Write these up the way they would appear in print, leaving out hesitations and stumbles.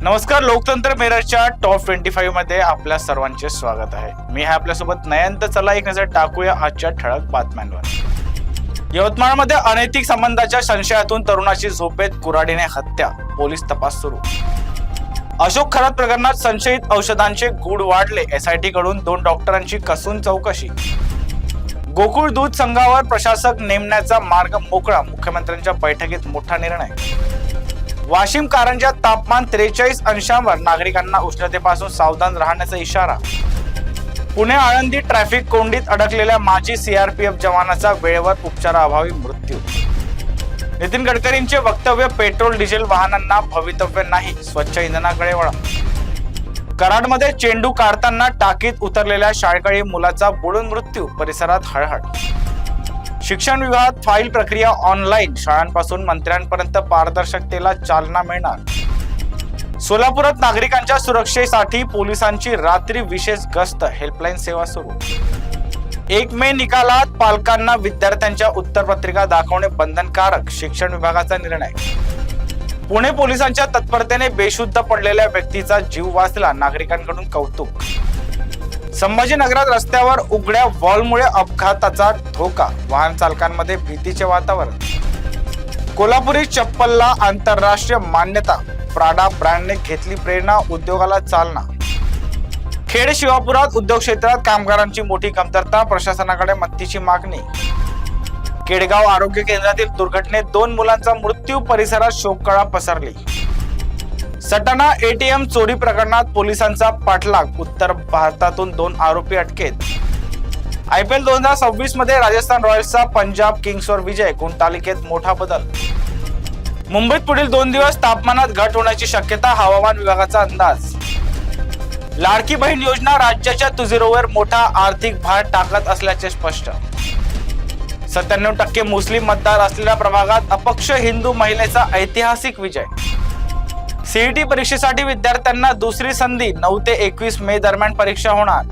नमस्कार, लोकतंत्र मिररच्या टॉप 25 मध्ये आपल्या सर्वांचे स्वागत आहे. मी आहे आपल्यासोबत नयन. चला एक नजर टाकूया आजच्या ठळक बातम्यांवर. यवतमाळमध्ये अनैतिक संबंधाच्या संशयातून तरुणाची झोपेत कुऱ्हाडीने हत्या, पोलीस तपास सुरू. अशोक खरात प्रकरणात संशयित औषधांचे गूढ वाढले, SIT कडून 2 डॉक्टरांची कसून चौकशी. गोकुळ दूध संघावर प्रशासक नेमण्याचा मार्ग मोकळा, मुख्यमंत्र्यांच्या बैठकीत मोठा निर्णय. वाशिम कारंजात तापमान 43 अंशांवर, नागरिकांना उष्णतेपासून सावधान राहण्याचा इशारा. पुणे आळंदी ट्रॅफिक कोंडीत अडकलेल्या माजी CRPF जवानाचा वेळेवर उपचाराअभावी मृत्यू. नितीन गडकरींचे वक्तव्य, पेट्रोल डिझेल वाहनांना भवितव्य नाही, स्वच्छ इंधनाकडे वळा. कराडमध्ये चेंडू काढताना टाकीत उतरलेल्या शाळकरी मुलाचा बुडून मृत्यू, परिसरात हळहळ. शिक्षण विभागात फाईल प्रक्रिया ऑनलाईन, शाळांपासून मंत्र्यांपर्यंत पारदर्शकतेला चालना मिळणार. सोलापुरात नागरिकांच्या सुरक्षेसाठी पोलिसांची रात्री विशेष गस्त, हेल्पलाईन सेवा सुरू. 1 मे निकालात पालकांना विद्यार्थ्यांच्या उत्तरपत्रिका दाखवणे बंधनकारक, शिक्षण विभागाचा निर्णय. पुणे पोलिसांच्या तत्परतेने बेशुद्ध पडलेल्या व्यक्तीचा जीव वाचला, नागरिकांकडून कौतुक. संभाजीनगरात रस्त्यावर उघड्या वॉलमुळे अपघाताचा धोका, वाहन चालकांमध्ये भीतीचे वातावरण. कोल्हापुरी चप्पलला आंतरराष्ट्रीय मान्यता, प्राडा ब्रँडने घेतली प्रेरणा, उद्योगाला चालना. खेड शिवापुरात उद्योग क्षेत्रात कामगारांची मोठी कमतरता, प्रशासनाकडे मदतीची मागणी. केडगाव आरोग्य केंद्रातील दुर्घटनेत 2 मुलांचा मृत्यू, परिसरात शोककळा पसरली. सटाणा ATM चोरी प्रकरणात पोलिसांचा पाठलाग, उत्तर भारतातून 2 आरोपी अटकेत. IPL 2026 मध्ये राजस्थान रॉयल्सचा पंजाब किंग्सवर विजय, गुणतालिकेत मोठा बदल. मुंबईत पुढील 2 दिवस तापमानात घट होण्याची शक्यता, हवामान विभागाचा अंदाज. लाडकी बहीण योजना राज्याच्या तुझीरोवर मोठा आर्थिक भार टाकत असल्याचे स्पष्ट. 97% मुस्लिम मतदार असलेल्या प्रभागात अपक्ष हिंदू महिलेचा ऐतिहासिक विजय. CET परीक्षेसाठी विद्यार्थ्यांना दुसरी संधी, 9 ते 21 मे दरम्यान परीक्षा होणार.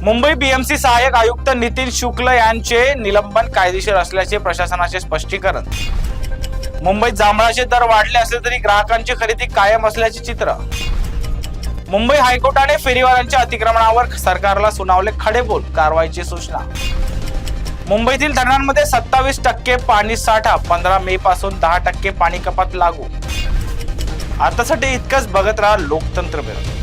मुंबई BMC सहाय्यक आयुक्त नितीन शुक्ल यांचे निलंबन कायदेशीर असल्याचे प्रशासनाचे स्पष्टीकरण. मुंबईत जांभळाचे दर वाढले असले तरी ग्राहकांची खरेदी कायम असल्याचे चित्र. मुंबई हायकोर्टाने फेरीवाल्यांच्या अतिक्रमणावर सरकारला सुनावले खडेबोल, कारवाईची सूचना. मुंबईतील धरणांमध्ये 27% पाणी साठा, 15 मे पासून 10% पाणी कपात लागू. आतासाठी इतकंच. बघत राहा लोकतंत्र मिरर.